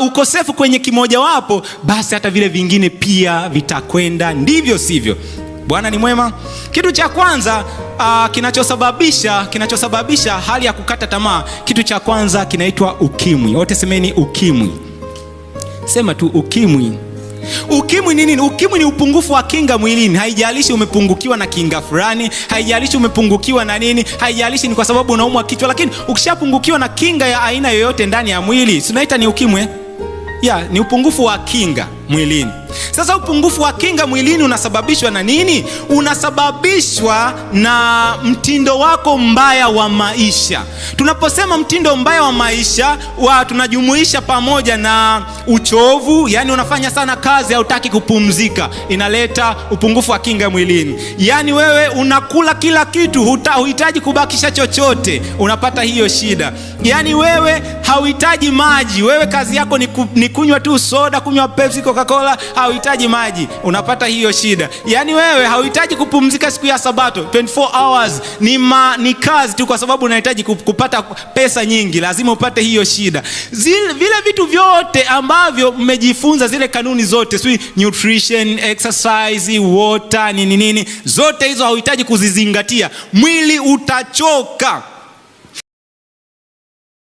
ukosefu kwenye kimojawapo, basi hata vile vingine pia vitakwenda ndivyo sivyo. Bwana ni mwema. Kitu cha kwanza kinachosababisha hali ya kukata tamaa, kitu cha kwanza kinaitwa ukimwi. Wote semeni ukimwi. Sema tu ukimwi. Ukimwi ni nini? Ukimwi ni upungufu wa kinga mwilini. Haijalishi umepungukiwa na kinga fulani, haijalishi umepungukiwa na nini, haijalishi ni kwa sababu unaumwa kichwa, lakini ukishapungukiwa na kinga ya aina yoyote ndani ya mwili, tunaita ni ukimwi. Ni upungufu wa kinga mwilini. Sasa upungufu wa kinga mwilini unasababishwa na nini? Unasababishwa na mtindo wako mbaya wa maisha. Tunaposema mtindo mbaya wa maisha, tunajumuisha pamoja na uchovu, yani unafanya sana kazi, hautaki kupumzika, inaleta upungufu wa kinga mwilini. Yani wewe unakula kila kitu, huhitaji kubakisha chochote, unapata hiyo shida. Yani wewe hauhitaji maji, wewe kazi yako ni kunywa tu soda, kunywa Pepsi, Coca-Cola, hauhitaji maji, unapata hiyo shida. Yani wewe hauhitaji kupumzika siku ya Sabato, 24 hours ni kazi tu, kwa sababu unahitaji kupata pesa nyingi, lazima upate hiyo shida. Vile vitu vyote ambavyo mmejifunza, zile kanuni zote, nutrition, exercise, water, nini, zote hizo hauhitaji kuzizingatia, mwili utachoka.